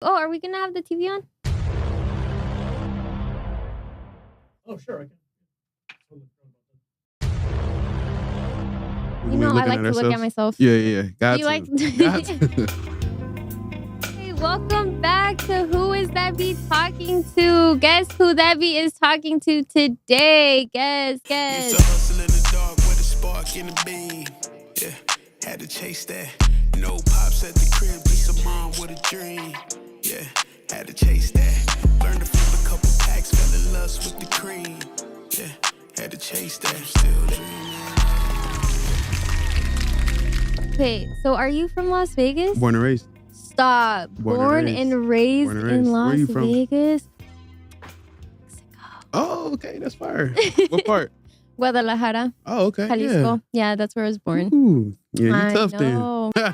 Oh, are we gonna have the TV on? Oh, sure, I can. You know, I like to look at myself. Yeah. Got You to. like Got to. Hey, welcome back to Who Is That Be Talking To? Guess who that be is talking to today? Guess. Used to hustle in the dark with a spark in the beam. Yeah, had to chase that. No pops at the crib, just a mom with a dream. Yeah, had to chase that. Learned to flip a couple packs, fell in lust with the cream. Yeah, had to chase that. Still dreaming. Okay, so are you from Las Vegas? Born and raised. Stop. Born and raised in Las Where you from? Vegas. Oh, okay, that's fire. What part? Guadalajara, Oh, okay. Jalisco. Yeah, that's where I was born. Ooh, yeah, you tough know. then.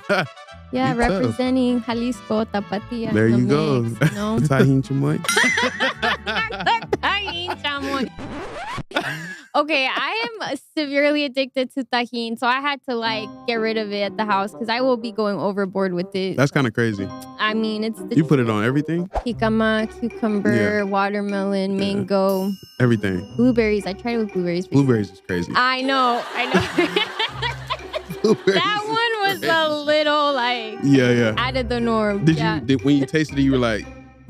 Yeah, You tough. representing Jalisco, Tapatía. There the you go. mix, no? Tajín chamoy. Tajin chamoy. Okay, I am severely addicted to tajin, so I had to get rid of it at the house because I will be going overboard with it. That's kind of crazy. I mean, it's the You put it on everything? jicama, cucumber, watermelon, mango, Everything. blueberries. I tried it with blueberries. Blueberries is crazy. I know. Blueberries That is one was crazy. a little Yeah. out of the norm. Did when you tasted it, you were like,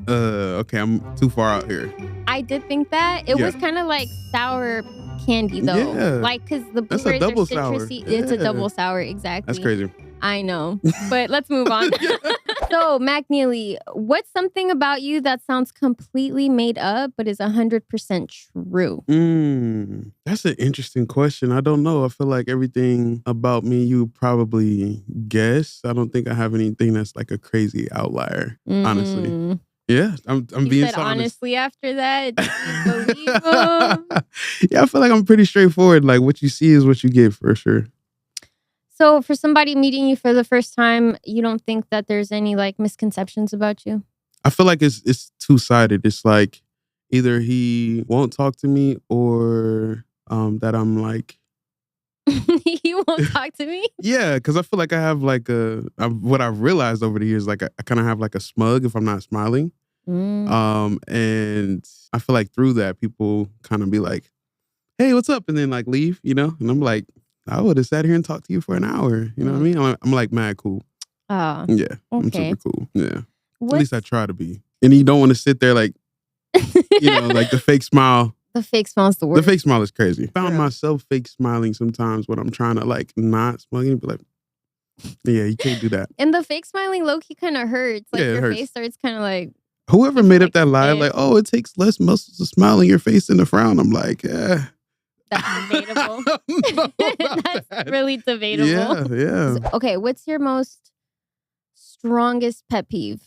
okay, I'm too far out here. I did think that. It was kind of like sour candy though. Yeah. Because the That's a blueberries are double sour. citrusy. It's a Yeah. double sour, exactly. That's crazy. I know. But let's move on. So, Mac Nealy, what's something about you that sounds completely made up but is 100% true? That's an interesting question. I don't know. I feel like everything about me you probably guess. I don't think I have anything that's like a crazy outlier, honestly. Yeah, I'm You being said so honest. honestly after that. Did you believe him? Yeah, I feel like I'm pretty straightforward. Like what you see is what you get for sure. So, for somebody meeting you for the first time, you don't think that there's any misconceptions about you? I feel like it's two-sided. It's like either he won't talk to me or that I'm like You won't talk to me? yeah, because I feel like I have what I've realized over the years, I kind of have like a smug if I'm not smiling. And I feel like through that people kind of be like, hey, what's up? And then leave, And I'm like, I would have sat here and talked to you for an hour. You know what I mean? I'm like mad cool. Oh. Yeah. I'm Okay. super cool. Yeah. At least I try to be. And you don't want to sit there the fake smile. The fake smile's the worst. The fake smile is crazy. I found myself fake smiling sometimes when I'm trying to not smile and be like, yeah, you can't do that. And the fake smiling low-key kind of hurts. Yeah, it your hurts. face starts kind of Whoever made up that lie, stiff. it takes less muscles to smile on your face than to frown. I'm like, yeah. That's debatable. That's that. really debatable. Yeah. Okay, what's your most strongest pet peeve?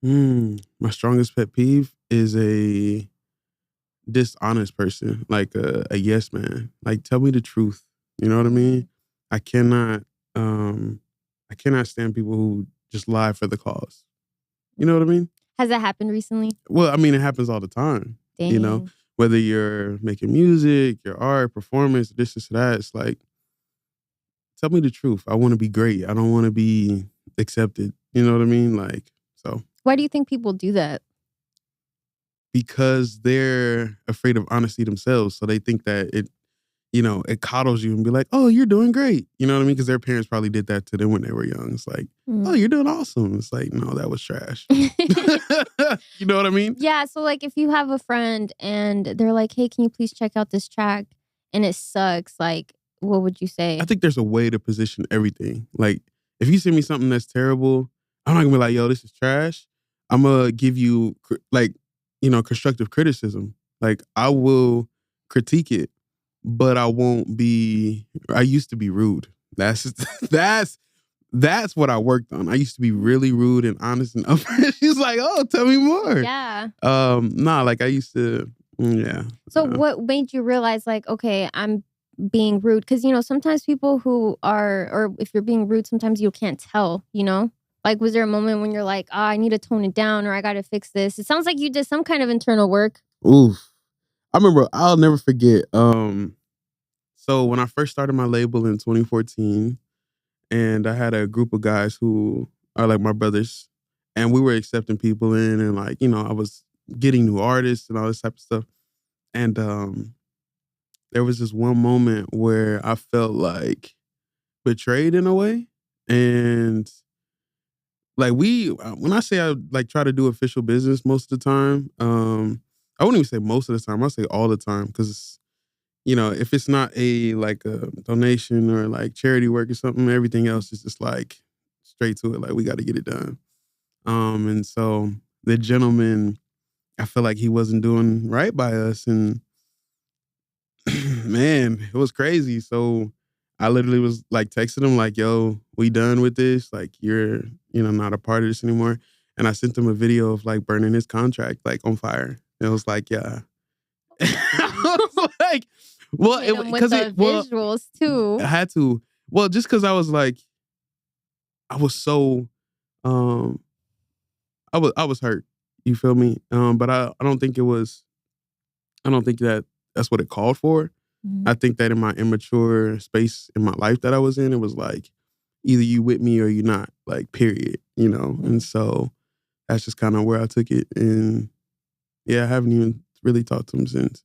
My strongest pet peeve is a dishonest person, like a yes man. Tell me the truth. You know what I mean? I cannot stand people who just lie for the cause. You know what I mean? Has that happened recently? Well, I mean, it happens all the time. Dang. You know, whether you're making music, your art, performance, this, that, it's like, tell me the truth. I want to be great. I don't want to be accepted. You know what I mean? So. Why do you think people do that? Because they're afraid of honesty themselves. So they think that it coddles you and be like, oh, you're doing great. You know what I mean? Because their parents probably did that to them when they were young. It's like, oh, you're doing awesome. It's like, no, that was trash. You know what I mean? Yeah. So if you have a friend and they're like, hey, can you please check out this track? And it sucks. What would you say? I think there's a way to position everything. If you send me something that's terrible, I'm not gonna be like, yo, this is trash. I'm gonna give you constructive criticism. I will critique it, but I won't be. I used to be rude. That's what I worked on. I used to be really rude and honest and upfront. She's like, oh, tell me more. Yeah. I used to. Yeah. So what made you realize okay, I'm being rude? Because sometimes people who are, or if you're being rude, sometimes you can't tell. Was there a moment when you're like, oh, I need to tone it down or I got to fix this? It sounds like you did some kind of internal work. Oof. I remember, I'll never forget. So when I first started my label in 2014, and I had a group of guys who are like my brothers, And we were accepting people in, and like, I was getting new artists and all this type of stuff. And there was this one moment where I felt like betrayed in a way. And like when I say I like try to do official business most of the time, I wouldn't even say most of the time. I say all the time, because if it's not a donation or like charity work or something, everything else is just like straight to it. Like, we got to get it done. And so the gentleman, I feel like he wasn't doing right by us, and man, it was crazy. So I literally was like texting him like, "Yo, we done with this? Like, you're not a part of this anymore." And I sent him a video of like burning his contract like on fire. And it was like, yeah. I was like, well, Hit 'em with the visuals too. I had to. Well, just because I was like, I was so, I was hurt. You feel me? But I don't think that's what it called for. Mhm. I think that in my immature space in my life that I was in, it was like, either you with me or you not, like, period, And so that's just kind of where I took it. And yeah, I haven't even really talked to him since.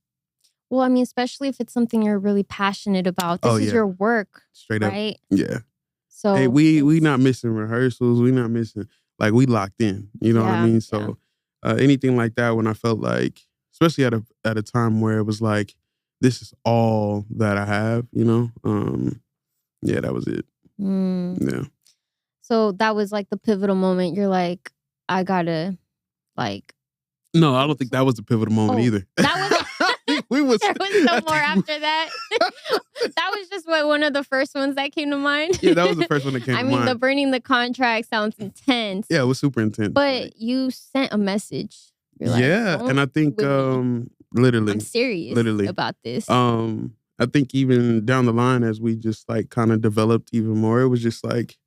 Well, I mean, especially if it's something you're really passionate about. This is your work, straight up. right? Yeah. So hey, we not missing rehearsals. We not missing, like, we locked in. You know what I mean? So anything like that, when I felt like, especially at a time where it was like, this is all that I have, yeah, that was it. Yeah. So that was like the pivotal moment. You're like, I gotta, like. No, I don't think that was the pivotal moment either. That was. we was. There was no more after that. That was just one of the first ones that came to mind. Yeah, that was the first one that came to mind. I mean, the burning the contract sounds intense. Yeah, it was super intense. But you sent a message. You're like, and I think literally, I'm serious about this. I think even down the line, as we just like kind of developed even more, it was just like,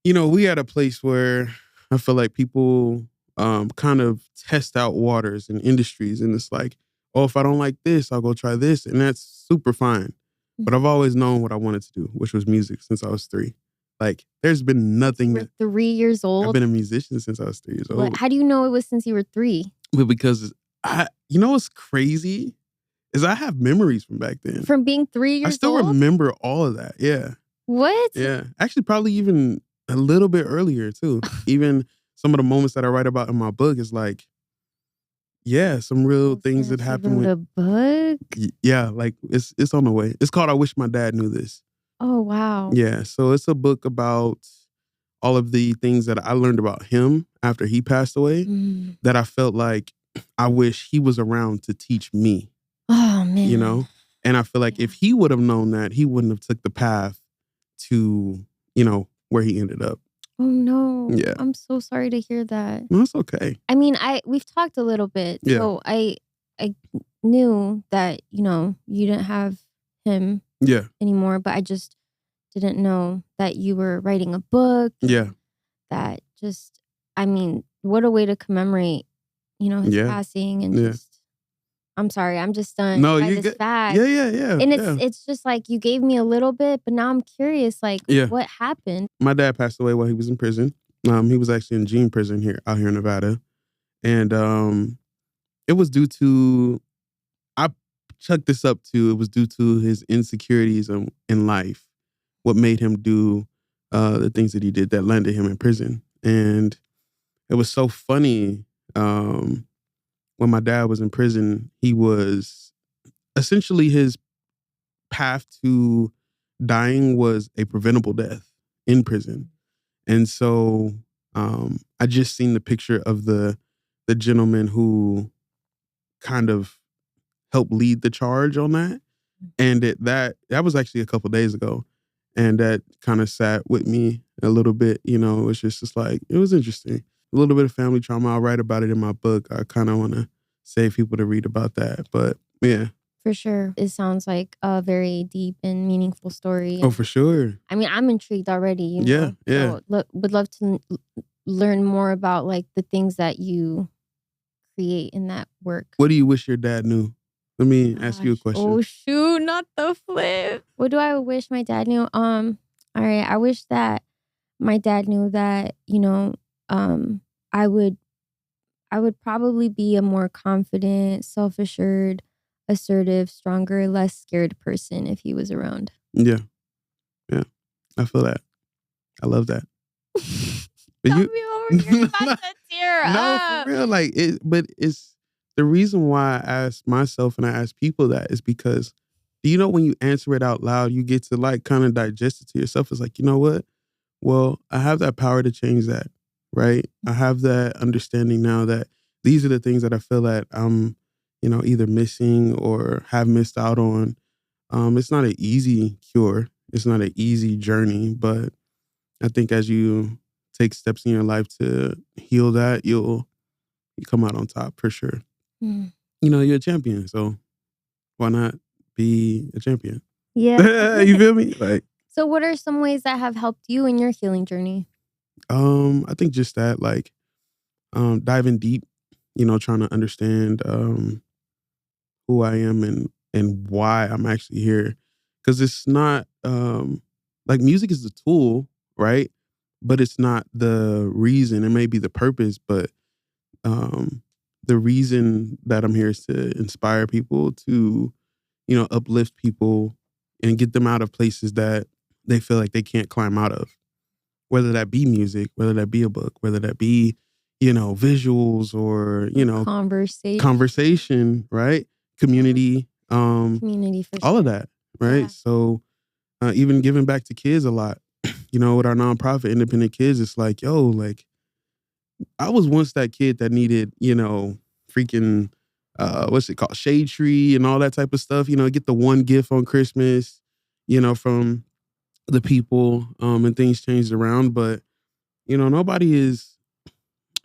we had a place where I feel like people kind of test out waters and industries, and it's like, oh, if I don't like this, I'll go try this, and that's super fine. But I've always known what I wanted to do, which was music, since I was 3. Like, there's been nothing. You were 3 years old? I've been a musician since I was 3 years old. How do you know it was since you were 3? Well, because what's crazy is I have memories from back then. From being 3 years old? I still remember all of that. Yeah. What? Yeah. Actually, probably even a little bit earlier too. Even some of the moments that I write about in my book is like, yeah, some real things that happened. The book? Yeah, like it's on the way. It's called I Wish My Dad Knew This. Oh, wow. Yeah, so it's a book about all of the things that I learned about him after he passed away that I felt like I wish he was around to teach me. Oh, man. And I feel like if he would have known that, he wouldn't have took the path to, where he ended up. Oh, no. Yeah. I'm so sorry to hear that. No, it's okay. I mean, we've talked a little bit. Yeah. So I knew that, you didn't have him anymore, but I just didn't know that you were writing a book. Yeah. That just, I mean, what a way to commemorate, his passing, and just, I'm sorry, I'm just stunned by this fact. Yeah. And it's just like, you gave me a little bit, but now I'm curious, like, what happened? My dad passed away while he was in prison. He was actually in Gene prison out here in Nevada. And it was due to, I chucked this up to, it was due to his insecurities in life. What made him do the things that he did that landed him in prison. And it was so funny. When my dad was in prison, he was essentially, his path to dying was a preventable death in prison. And so I just seen the picture of the gentleman who kind of helped lead the charge on that. And that was actually a couple days ago. And that kind of sat with me a little bit. It was just like, it was interesting. A little bit of family trauma. I'll write about it in my book. I kind of want to save people to read about that. But yeah. For sure. It sounds like a very deep and meaningful story. Oh, for sure. I mean, I'm intrigued already. Yeah. So, would love to learn more about like the things that you create in that work. What do you wish your dad knew? Let me ask you a question. Oh, shoot, not the flip. What do I wish my dad knew? All right, I wish that my dad knew that, I would probably be a more confident, self-assured, assertive, stronger, less scared person if he was around. Yeah. Yeah. I feel that. I love that. But Tell me over here about to tear no, up. for real. Like but it's the reason why I ask myself and I ask people that is because do you know when you answer it out loud, you get to like kind of digest it to yourself. It's like, you know what? Well, I have that power to change that, right? I have that understanding now that these are the things that I feel that I'm, either missing or have missed out on. It's not an easy cure. It's not an easy journey, but I think as you take steps in your life to heal that, you come out on top for sure. Mm. You're a champion, so why not be a champion? Yeah. You feel me? Like, So what are some ways that have helped you in your healing journey? I think just that, like, diving deep, trying to understand who I am and why I'm actually here. Because it's not like music is the tool, right? But it's not the reason. It may be the purpose, but the reason that I'm here is to inspire people, to, uplift people and get them out of places that they feel like they can't climb out of. Whether that be music, whether that be a book, whether that be, visuals or, conversation, right? Community, Community for all sure. of that, right? Yeah. So even giving back to kids a lot, with our nonprofit Independent Kids, it's like, yo, like I was once that kid that needed, freaking what's it called? Shade tree and all that type of stuff, get the one gift on Christmas, from the people, and things changed around. But, nobody is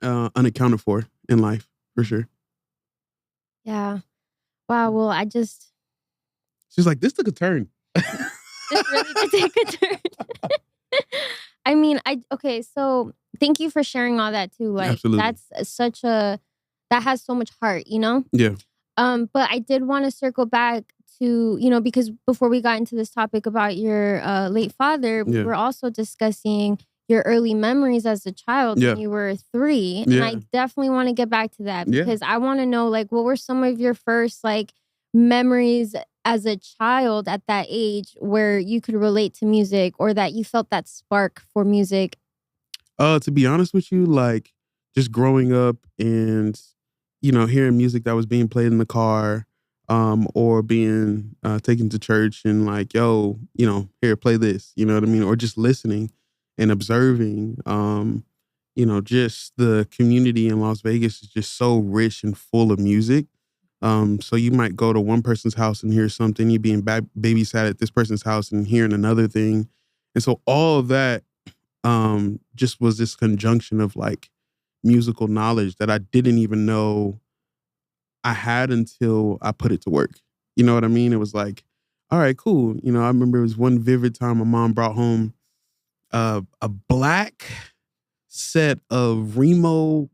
unaccounted for in life, for sure. Yeah. Wow. Well, She's like, this took a turn. this really did take a turn. I mean, okay, so thank you for sharing all that too. Like Absolutely. that has so much heart, Yeah. But I did want to circle back to, because before we got into this topic about your late father, we were also discussing your early memories as a child when you were 3. And I definitely want to get back to that because I want to know, like, what were some of your first, like, memories as a child at that age where you could relate to music or that you felt that spark for music? To be honest with you, like, just growing up and, hearing music that was being played in the car, or being taken to church and like, yo, here, play this, you know what I mean? Or just listening and observing, just the community in Las Vegas is just so rich and full of music. So you might go to one person's house and hear something, you being babysat at this person's house and hearing another thing. And so all of that just was this conjunction of like musical knowledge that I didn't even know I had until I put it to work. You know what I mean? It was like, all right, cool. I remember it was one vivid time my mom brought home a black set of Remo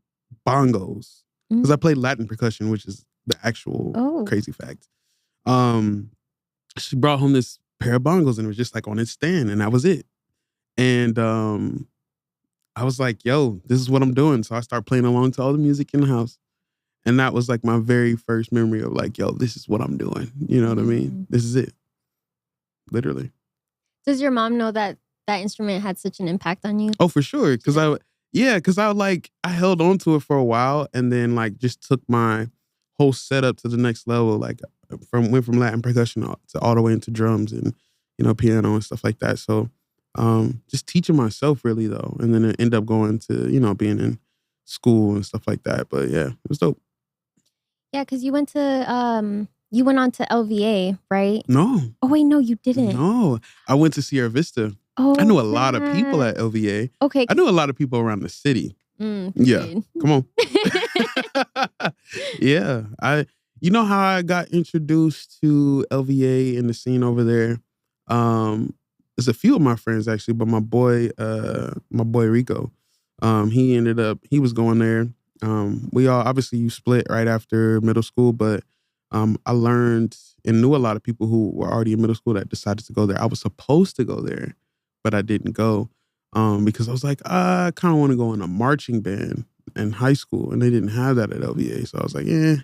bongos because I played Latin percussion, which is the actual crazy fact. She brought home this pair of bongos and it was just like on its stand and that was it. And I was like, yo, this is what I'm doing. So I started playing along to all the music in the house. And that was like my very first memory of like, yo, this is what I'm doing. You know what I mean? This is it. Literally. Does your mom know that that instrument had such an impact on you? Oh, for sure. Because I held on to it for a while and then like just took my whole setup to the next level. Like went from Latin percussion to all the way into drums and, piano and stuff like that. So just teaching myself really though. And then it ended up going to, being in school and stuff like that. But yeah, it was dope. Yeah, because you went on to LVA, right? No. Oh wait, no, you didn't. No. I went to Sierra Vista. Oh, I knew a lot of people at LVA. Okay. I knew a lot of people around the city. Yeah. Come on. Yeah. You know how I got introduced to LVA and the scene over there? There's a few of my friends actually, but my boy Rico, he was going there. We all, obviously you split right after middle school, but I learned and knew a lot of people who were already in middle school that decided to go there. I was supposed to go there, but I didn't go. Because I was like, I kind of want to go in a marching band in high school, and they didn't have that at LVA. So I was like, yeah.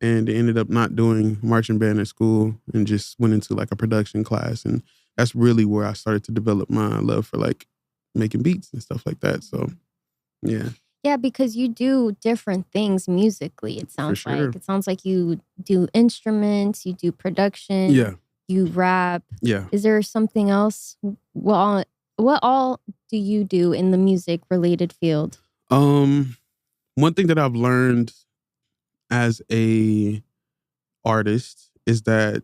And they ended up not doing marching band at school and just went into like a production class. And that's really where I started to develop my love for like making beats and stuff like that. So, yeah. Yeah, because you do different things musically, it sounds sure. like. It sounds like you do instruments, you do production, Yeah. you rap. Yeah. Is there something else? What all do you do in the music-related field? One thing that I've learned as a artist is that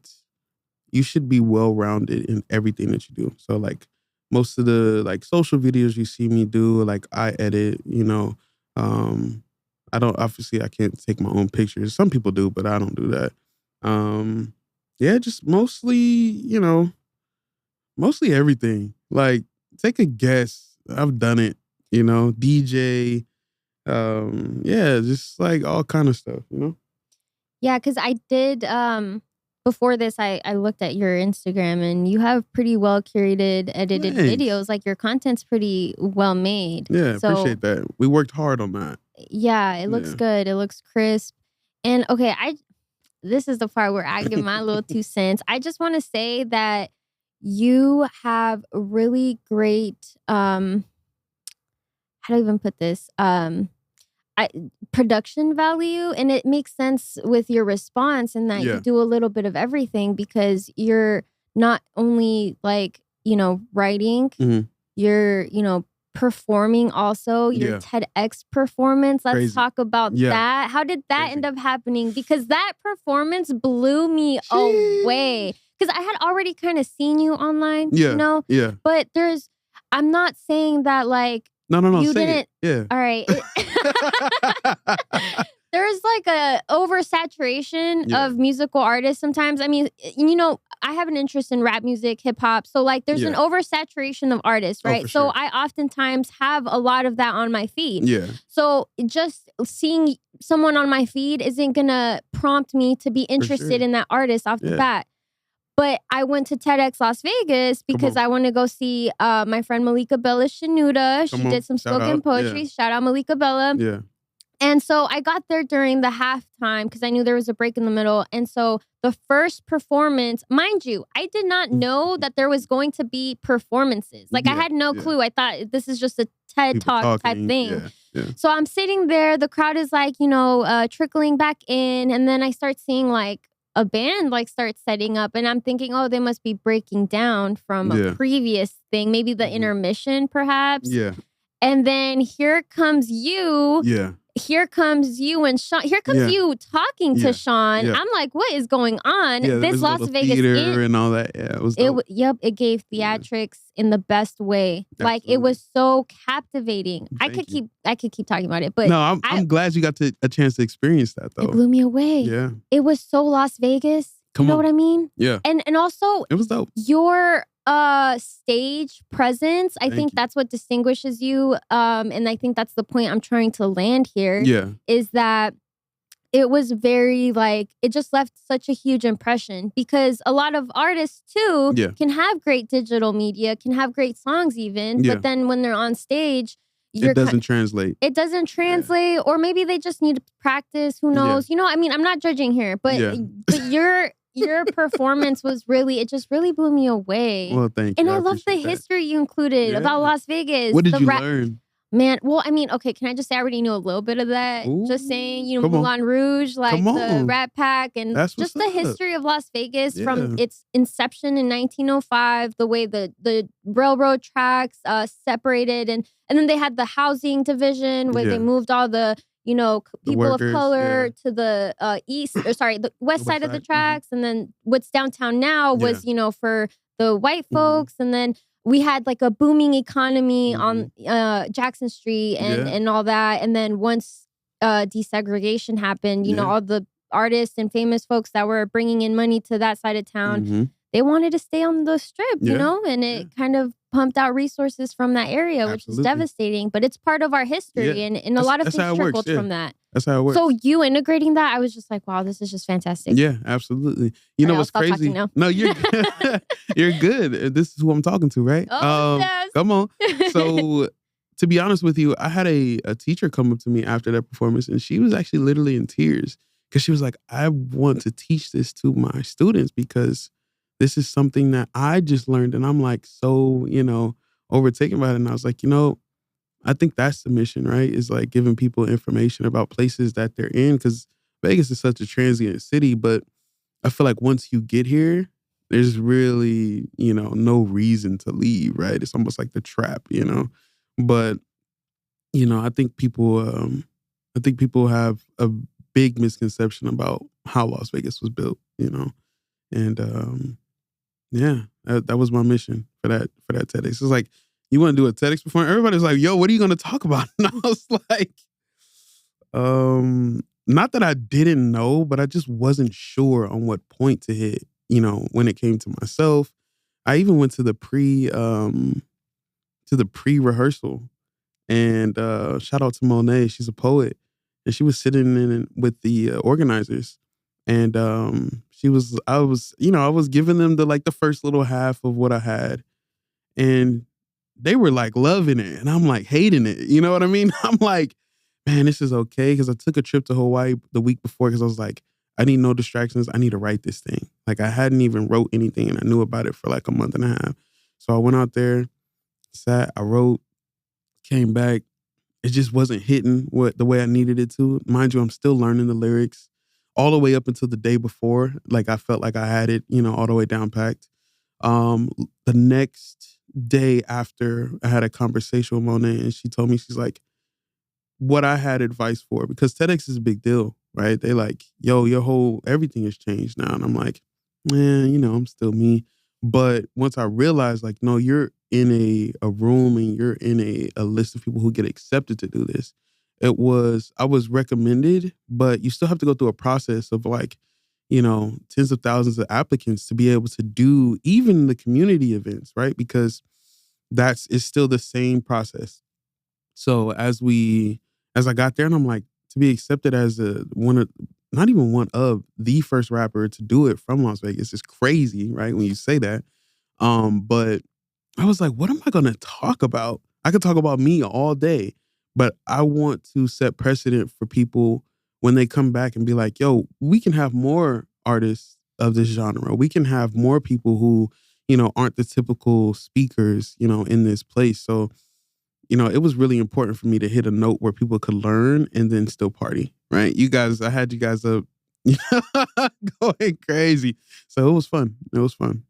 you should be well-rounded in everything that you do. So like most of the like social videos you see me do, like I edit, you know, I can't take my own pictures. Some people do, but I don't do that. Yeah, just mostly, you know, mostly everything. Like take a guess. I've done it, you know, DJ, yeah, just like all kind of stuff, you know? Yeah, because I did, before this, I looked at your Instagram and you have pretty well curated, edited Thanks. videos. Like your content's pretty well made. Yeah, So, appreciate that. We worked hard on that. yeah, it looks Yeah. good. It looks crisp. And okay, this is the part where I give my little 2 cents. I just want to say that you have really great, how do I even put this? Production value, and it makes sense with your response in that Yeah. you do a little bit of everything because you're not only like, you know, writing, Mhm. you're, you know, performing also, your Yeah. TEDx performance. Let's Crazy. talk about Yeah. that. How did that Crazy. end up happening? Because that performance blew me away. Because I had already kind of seen you online, Yeah. you know? Yeah. But I'm not saying that like, No, you say didn't. it. All right. Yeah. There's like a oversaturation Yeah. of musical artists sometimes. I mean, you know, I have an interest in rap music, hip hop. So like there's an Yeah. oversaturation of artists, Oh, right? for So sure. I oftentimes have a lot of that on my feed. Yeah. So just seeing someone on my feed isn't gonna prompt me to be interested sure. in that artist off the Yeah. bat. But I went to TEDx Las Vegas because on. I want to go see my friend Malika Bella Shanuda. She Come on. did some Shout spoken out. poetry. Yeah. Shout out Malika Bella. Yeah. And so I got there during the halftime because I knew there was a break in the middle. And so the first performance, mind you, I did not know that there was going to be performances. Like I Yeah, had no yeah. clue. I thought this is just a TED People Talk type talking. thing. Yeah. Yeah. So I'm sitting there. The crowd is like, you know, trickling back in. And then I start seeing like a band like start setting up. And I'm thinking, oh, they must be breaking down from a Yeah. previous thing. Maybe the Mhm. intermission perhaps. Yeah. And then here comes you. Yeah. Here comes you and Sean. Here comes Yeah. you talking to Yeah. Sean. Yeah. I'm like, what is going on? Yeah. This There's a Las little Vegas theater and all that. Yeah. It was dope. it gave Yeah. theatrics in the best way. Like it was so captivating. I Thank could keep talking about it, but no, I'm glad you got a chance to experience that though. it blew me away. Yeah. It was so Las Vegas. Come you know on. what I mean? Yeah. And also It was dope. your stage presence, I Thank think you. that's what distinguishes you. And I think that's the point I'm trying to land here. Yeah. Is that it was very like, it just left such a huge impression because a lot of artists too Yeah. can have great digital media, can have great songs even, Yeah. but then when they're on stage, It doesn't translate. it doesn't translate, or maybe they just need to practice. Who knows? You know, I mean, I'm not judging here, but Yeah. but your performance was really, it just really blew me away. Well, thank you. And I love the appreciate that. history you included Yeah. about Las Vegas. What did the you learn? Man, well, I mean, okay, can I just say I already knew a little bit of that? Just Ooh, saying, you know, come on. Moulin Rouge, like Come the on. Rat Pack, and That's just what's the up. history of Las Vegas from Yeah. its inception in 1905, the way the railroad tracks separated, and then they had the housing division where Yeah. they moved all the, you know, The people workers, of color yeah. to the the west side of the side, mhm. tracks, and then what's downtown now was, you know, for the white Mhm. folks, and then we had like a booming economy on Jackson Street and Yeah. and all that. And then once desegregation happened, you know, Yeah. all the artists and famous folks that were bringing in money to that side of town, Mhm. they wanted to stay on the strip, you Yeah. know, and it kind of pumped out resources from that area, which is Absolutely. devastating. But it's part of our history, Yeah. and a lot of That's things how it works, trickled yeah. from that. That's how it works. So you integrating that, I was just like, wow, this is just fantastic. Yeah, absolutely. You know All right, what's I'll stop crazy? talking now. No, you're you're good. This is who I'm talking to, right? Oh, yes. Come on. So to be honest with you, I had a teacher come up to me after that performance, and she was actually literally in tears because she was like, I want to teach this to my students because this is something that I just learned. And I'm like, so, overtaken by it. And I was like, I think that's the mission, right? Is like giving people information about places that they're in because Vegas is such a transient city. But I feel like once you get here, there's really, no reason to leave, right? It's almost like the trap, But, I think people have a big misconception about how Las Vegas was built, And yeah, that was my mission for that TEDx. It's like, you want to do a TEDx performance? Everybody's like, yo, what are you going to talk about? And I was like, not that I didn't know, but I just wasn't sure on what point to hit, when it came to myself. I even went to the pre-rehearsal and shout out to Monet. She's a poet. And she was sitting in with the organizers. And I was giving them the first little half of what I had. And they were like loving it. And I'm like hating it. You know what I mean? I'm like, man, this is okay. Because I took a trip to Hawaii the week before because I was like, I need no distractions. I need to write this thing. Like I hadn't even wrote anything and I knew about it for like a month and a half. So I went out there, sat, I wrote, came back. It just wasn't hitting the way I needed it to. Mind you, I'm still learning the lyrics all the way up until the day before. Like I felt like I had it, all the way down packed. The next day after, I had a conversation with Monet and she told me, she's like, what I had advice for, because TEDx is a big deal, right? They like, yo, everything has changed now. And I'm like, man, I'm still me. But once I realized like, no, you're in a room and you're in a list of people who get accepted to do this. I was recommended, but you still have to go through a process of like, tens of thousands of applicants to be able to do even the community events, right? Because it's still the same process. So as I got there and I'm like, to be accepted as not even one of the first rapper to do it from Las Vegas is crazy, right? When you say that. But I was like, what am I going to talk about? I could talk about me all day, but I want to set precedent for people when they come back and be like, yo, we can have more artists of this genre. We can have more people who, aren't the typical speakers, in this place. So, it was really important for me to hit a note where people could learn and then still party, right? I had you guys up going crazy. So it was fun.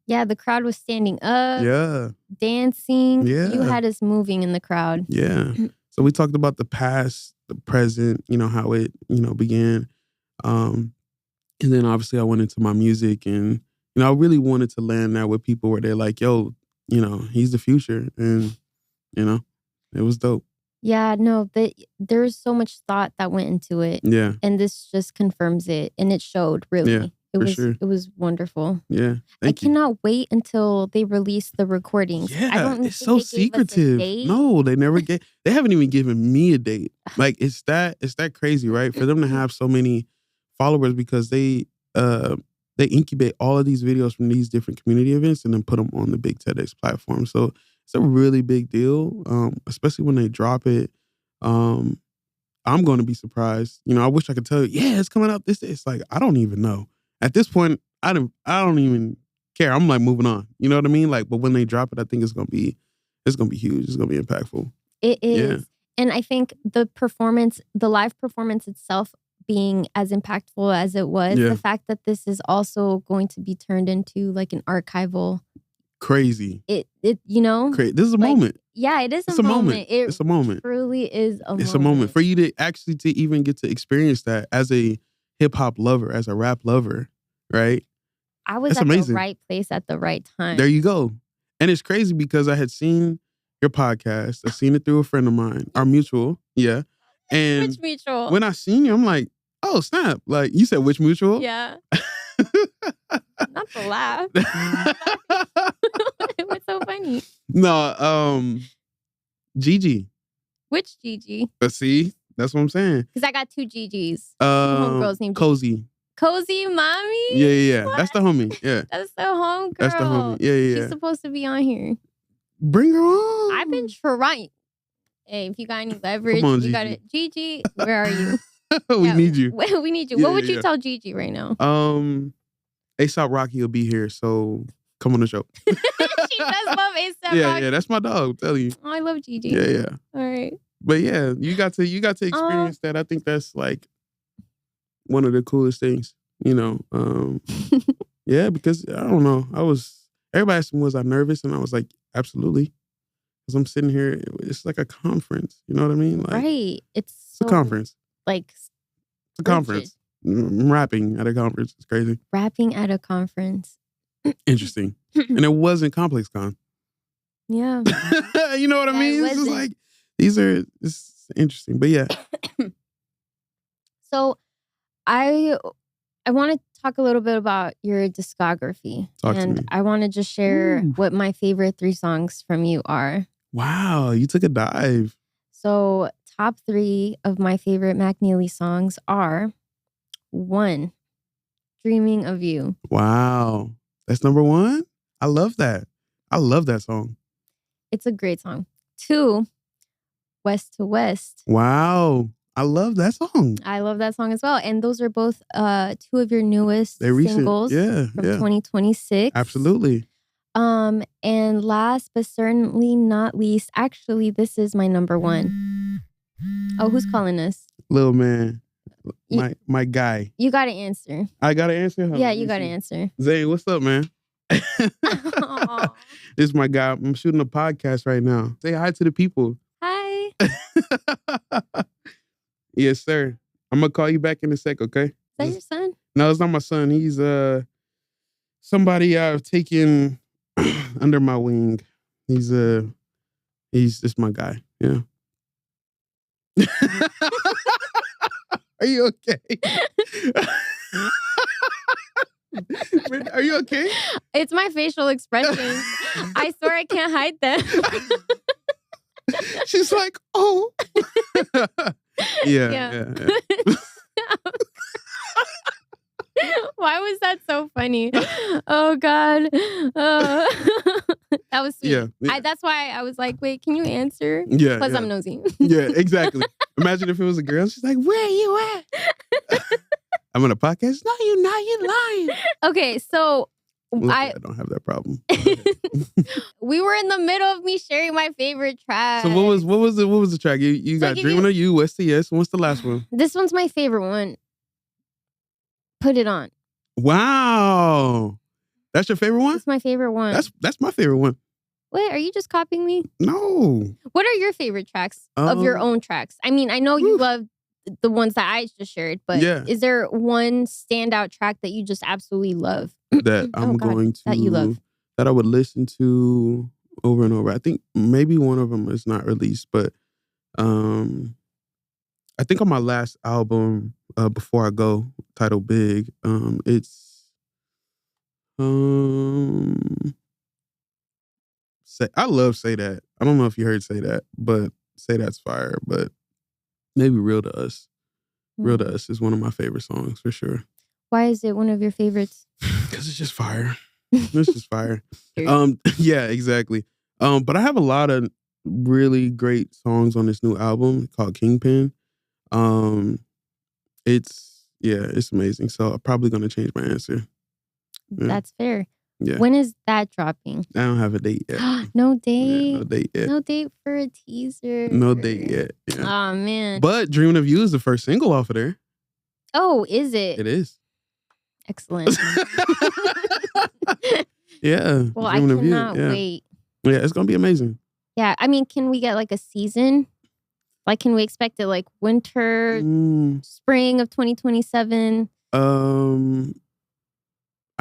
Yeah, the crowd was standing up. Yeah. Dancing. Yeah. You had us moving in the crowd. Yeah. So we talked about the past, the present, how it, began. And then obviously I went into my music and, I really wanted to land that with people where they're like, yo, he's the future. And, it was dope. Yeah, no, there's so much thought that went into it. Yeah. And this just confirms it. And it showed, really. Yeah, It was wonderful. Yeah. I cannot wait until they release the recordings. Yeah, I don't it's so secretive. No, they never they haven't even given me a date. Like it's that crazy, right? For them to have so many followers because they incubate all of these videos from these different community events and then put them on the big TEDx platform. So it's a really big deal, especially when they drop it. I'm going to be surprised. I wish I could tell you, yeah, it's coming out this day. It's like, I don't even know. At this point, I don't even care. I'm like moving on. You know what I mean? Like, but when they drop it, I think it's going to be huge. It's going to be impactful. It is. Yeah. And I think the live performance itself being as impactful as it was, the fact that this is also going to be turned into like an archival. Crazy. This is a moment. Yeah, it is a moment. It's a moment. Truly is a moment. It's a moment for you to actually to even get to experience that as a hip hop lover, as a rap lover, right? I was amazing. The right place at the right time. There you go. And it's crazy because I had seen your podcast. I seen it through a friend of mine, our mutual. Yeah. And which mutual? When I seen you, I'm like, oh, snap. Like, you said which mutual? Yeah. Not the laugh. It was so funny. No, Gigi. Which Gigi? See? That's what I'm saying. Because I got 2 GGs. 2 homegirls named Cozy. Cozy Mommy? Yeah. What? That's the homie. Yeah. That's the homegirl. That's the homie. Yeah. She's supposed to be on here. Bring her on. I've been trying. Hey, if you got any leverage, on, you got it. Gigi, where are you? We need you. We need you. Yeah, what would you yeah. tell Gigi right now? A$AP Rocky will be here, so come on the show. She does love A$AP Yeah, Rocky. yeah, that's my dog. I'm telling you. Oh, I love Gigi. Yeah. All right. But yeah, you got to experience that. I think that's like one of the coolest things, you know. Yeah, because I don't know. Everybody asked me, was I nervous? And I was like, absolutely. Because I'm sitting here, it's like a conference. You know what I mean? Like, Right. It's a conference. Like, it's a conference. I'm rapping at a conference. It's crazy. Rapping at a conference. Interesting. And it wasn't Complex Con. Yeah. You know what I mean? It's just like, it's interesting. But yeah. So I want to talk a little bit about your discography. Talk to me. I want to just share what my favorite 3 songs from you are. Wow, you took a dive. So top 3 of my favorite Mac Nealy songs are 1, Dreaming of You. Wow. That's number 1? I love that. I love that song. It's a great song. 2, West to West. Wow. I love that song. I love that song as well. And those are both 2 of your newest singles from 2026. Absolutely. And last but certainly not least, actually, this is my number 1. Oh, who's calling us? Little man. My guy. You got to answer. I got to answer? Yeah, you got to answer. Zane, what's up, man? This is my guy. I'm shooting a podcast right now. Say hi to the people. Hi. Yes, sir. I'm going to call you back in a sec, okay? Is that your son? No, it's not my son. He's somebody I've taken under my wing. He's just my guy. Yeah. Are you okay? Are you okay? It's my facial expressions. I swear I can't hide them. She's like, oh. Yeah. Why was that so funny? Oh, God. That was sweet. Yeah. That's why I was like, wait, can you answer? Yeah. Because I'm nosy. Yeah, exactly. Imagine if it was a girl. She's like, where you at? I'm on a podcast. No, you're not. You're lying. Okay, so I don't have that problem. We were in the middle of me sharing my favorite track. So what was the track? You got Dreaming of You, West to Yes, and what's the last one? This one's my favorite one. Put It On. Wow. That's your favorite one? It's my favorite one. That's my favorite one. Wait, are you just copying me? No. What are your favorite tracks of your own tracks? I mean, I know you love the ones that I just shared, but is there one standout track that you just absolutely love? That that you love. That I would listen to over and over. I think maybe one of them is not released, but I think on my last album, Before I Go, titled Big, it's I love Say That. I don't know if you heard Say That, but Say That's fire. But maybe Real to Us. Real to Us is one of my favorite songs for sure. Why is it one of your favorites? Because it's just fire. It's just fire. Yeah, exactly. But I have a lot of really great songs on this new album called Kingpin. It's amazing. So I'm probably gonna change my answer. Yeah. That's fair. Yeah. When is that dropping? I don't have a date yet. No date? Yeah, no date yet. No date for a teaser? No date yet. Yeah. Oh, man. But Dreaming of You is the first single off of there. Oh, is it? It is. Excellent. Yeah. Well, I cannot wait. Yeah, it's going to be amazing. Yeah. I mean, can we get like a season? Like, can we expect it like winter, spring of 2027?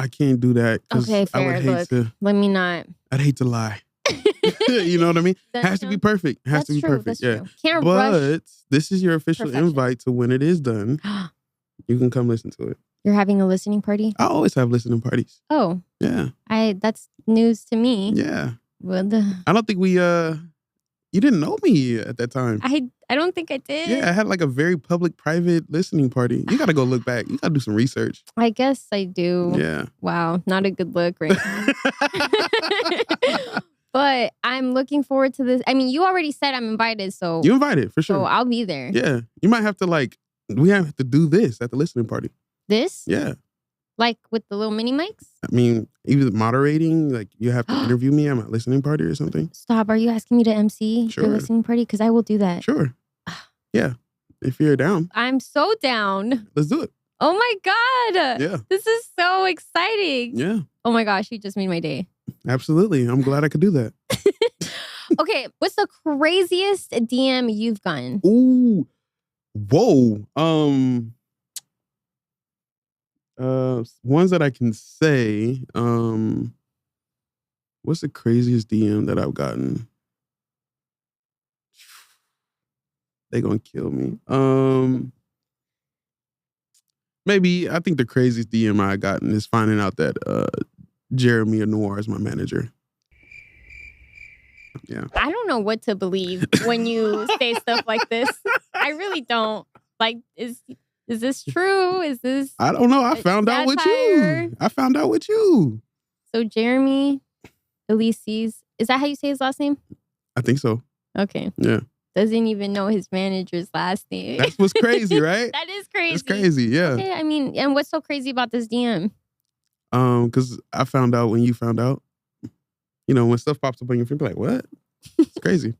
I can't do that. Okay, fair. I would hate let me not. I'd hate to lie. You know what I mean? It has to be perfect. It has to be perfect. That's yeah. true. Can't rush. But this is your official invite to when it is done. You can come listen to it. You're having a listening party? I always have listening parties. Oh. Yeah. That's news to me. Yeah. Well, I don't think we You didn't know me at that time. I don't think I did. Yeah, I had like a very public, private listening party. You got to go look back. You got to do some research. I guess I do. Yeah. Wow, not a good look right now. But I'm looking forward to this. I mean, you already said I'm invited, so You invited, for sure. so I'll be there. Yeah. You might have to we have to do this at the listening party. This? Yeah. Like with the little mini mics? I mean, even moderating, like you have to interview me at my listening party or something. Stop. Are you asking me to MC Sure. your listening party? Because I will do that. Sure. Yeah. If you're down, I'm so down. let's do it. Oh my God. Yeah. This is so exciting. Yeah. Oh my gosh, you just made my day. Absolutely. I'm glad I could do that. Okay, what's the craziest DM you've gotten? Ooh. Whoa. Ones that I can say. What's the craziest DM that I've gotten? They gonna kill me. Maybe I think the craziest DM I gotten is finding out that Jeremy Noir is my manager. Yeah. I don't know what to believe when you say stuff like this. I really don't. Like, is this true? Is this? I don't know. I found out with you. I found out with you. So Jeremy Elises, is that how you say his last name? I think so. Okay. Yeah. Doesn't even know his manager's last name. That's what's crazy, right? That is crazy. It's crazy, yeah. Okay, I mean, and what's so crazy about this DM? Because I found out when you found out. You know, when stuff pops up on your feed, like, what? It's crazy.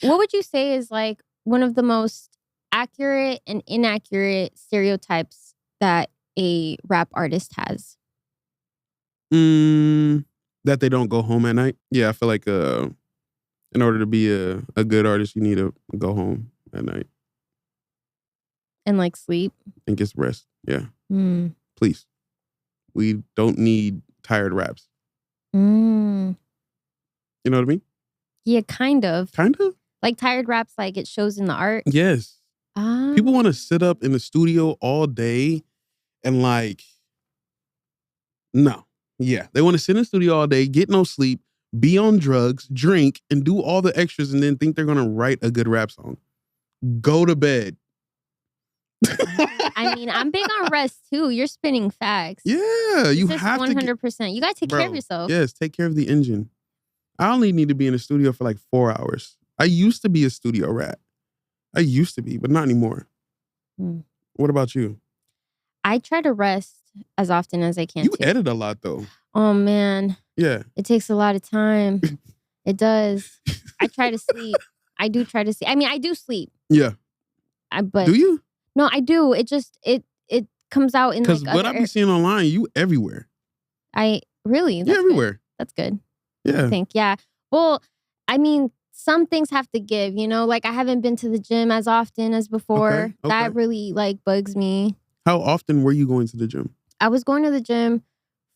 What would you say is like one of the most accurate and inaccurate stereotypes that a rap artist has? That they don't go home at night. Yeah, I feel like in order to be a good artist, you need to go home at night. And like sleep? And get some rest. Yeah. Mm. Please. We don't need tired raps. Mm. You know what I mean? Yeah, kind of. Kind of? Like tired raps, like it shows in the art? Yes. People want to sit up in the studio all day and no. Yeah. They want to sit in the studio all day, get no sleep, be on drugs, drink, and do all the extras and then think they're going to write a good rap song. Go to bed. I mean, I'm big on rest too. You're spinning facts. Yeah. You have 100%. You got to take care of yourself. Yes. Take care of the engine. I only need to be in the studio for like 4 hours. I used to be a studio rat. I used to be, but not anymore. What about you? I try to rest as often as I can. You edit a lot though. Oh man. Yeah. It takes a lot of time. It does. I try to sleep. I do try to sleep. I mean, I do sleep. Yeah. But do you? No, I do. It just it comes out in because what I be seeing online, you everywhere. Really? You're everywhere. Good. That's good. Yeah. I think, yeah. Well, I mean, some things have to give, you know? Like, I haven't been to the gym as often as before. Okay. That really, like, bugs me. How often were you going to the gym? I was going to the gym,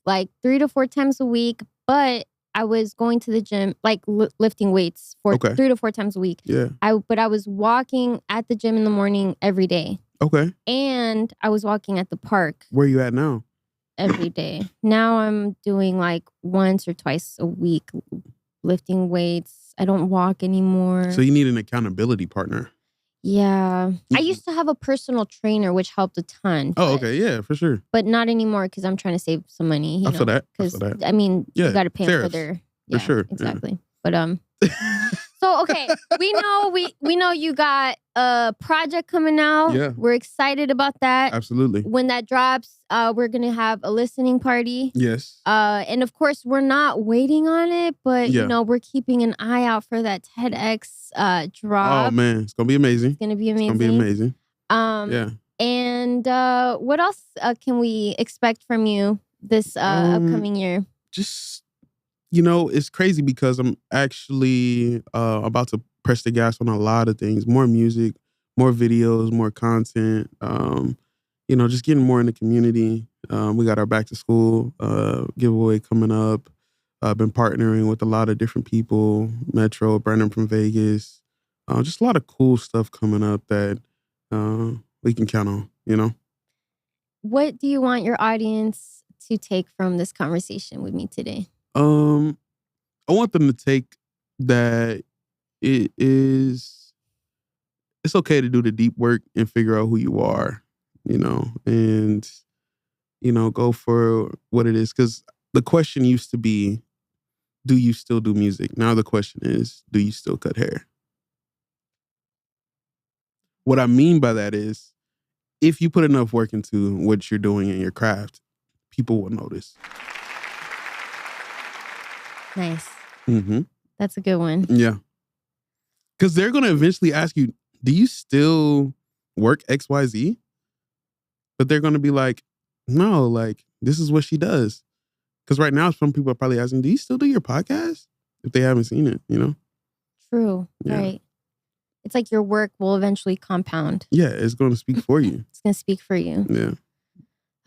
like, 3 to 4 times a week. But I was going to the gym, like, lifting weights for 3 to 4 times a week. Yeah. But I was walking at the gym in the morning every day. Okay. And I was walking at the park. Where are you at now? Every day. Now I'm doing like once or twice a week lifting weights. I don't walk anymore. So you need an accountability partner. Yeah. I used to have a personal trainer, which helped a ton. Oh, okay. Yeah, for sure. But not anymore because I'm trying to save some money. I feel that. Because, I mean, you got to pay them for tariffs. their... Yeah, for sure. Exactly. Yeah. But, so, okay. We know you got a project coming out. Yeah. We're excited about that. Absolutely. When that drops, we're going to have a listening party. Yes. And of course, we're not waiting on it, but, Yeah. you know, we're keeping an eye out for that TEDx drop. Oh, man. It's going to be amazing. It's going to be amazing. It's going to be amazing. Yeah. And what else can we expect from you this upcoming year? Just, you know, it's crazy because I'm actually about to press the gas on a lot of things. More music, more videos, more content. You know, just getting more in the community. We got our back to school giveaway coming up. I've been partnering with a lot of different people. Metro, Brandon from Vegas. Just a lot of cool stuff coming up that we can count on, you know? What do you want your audience to take from this conversation with me today? I want them to take that it's okay to do the deep work and figure out who you are, and, go for what it is. Because the question used to be, do you still do music? Now the question is, do you still cut hair? What I mean by that is, if you put enough work into what you're doing in your craft, people will notice. Nice. Mm-hmm. That's a good one. Yeah. Because they're going to eventually ask you, do you still work XYZ? But they're going to be like, no, like, this is what she does. Because right now, some people are probably asking, do you still do your podcast? If they haven't seen it, True. Yeah. Right. It's like your work will eventually compound. Yeah, it's going to speak for you. It's going to speak for you. Yeah.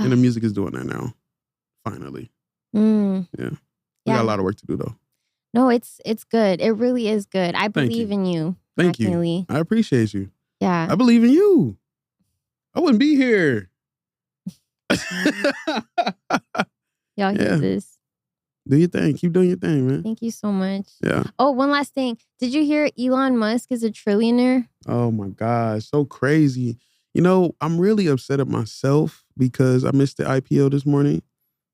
And the music is doing that now. Finally. Mm. Yeah. We got a lot of work to do, though. No, it's good. It really is good. I believe in you. Thank you. Nealy. I appreciate you. Yeah. I believe in you. I wouldn't be here. Y'all hear this. Do your thing. Keep doing your thing, man. Thank you so much. Yeah. Oh, one last thing. Did you hear Elon Musk is a trillionaire? Oh my gosh. So crazy. I'm really upset at myself because I missed the IPO this morning.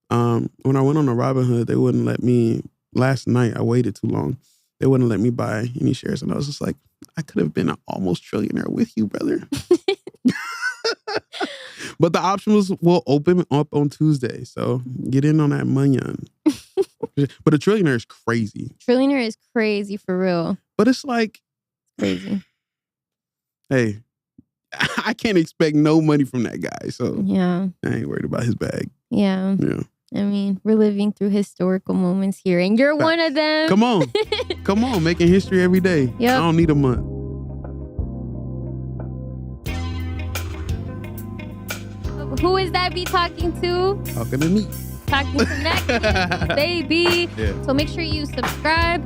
When I went on the Robinhood, they wouldn't let me. Last night, I waited too long. They wouldn't let me buy any shares. And I was just like, I could have been an almost trillionaire with you, brother. But the options will open up on Tuesday. So get in on that money. But a trillionaire is crazy. Trillionaire is crazy for real. But it's like, crazy. Hey, I can't expect no money from that guy. So yeah, I ain't worried about his bag. Yeah. Yeah. I mean, we're living through historical moments here, and you're one of them. Come on. Come on. Making history every day. Yep. I don't need a month. Who is that be talking to? Talking to me. Talking to Mac, baby. Yeah. So make sure you subscribe,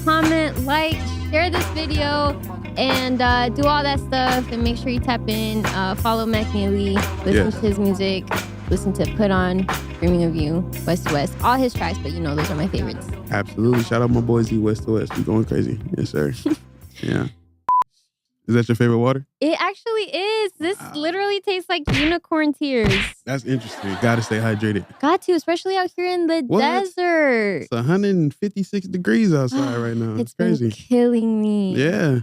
comment, like, share this video, and do all that stuff. And make sure you tap in, follow Mac Nealy, listen to his music, listen to Put On, Dreaming of You, West to West, all his tracks, but those are my favorites. Absolutely. Shout out my boys, West to West. We going crazy. Yes, sir. Yeah. Is that your favorite water? It actually is. This literally tastes like unicorn tears. That's interesting. Gotta stay hydrated. Got to, especially out here in the desert. It's 156 degrees outside right now. It's crazy. been killing me. Yeah.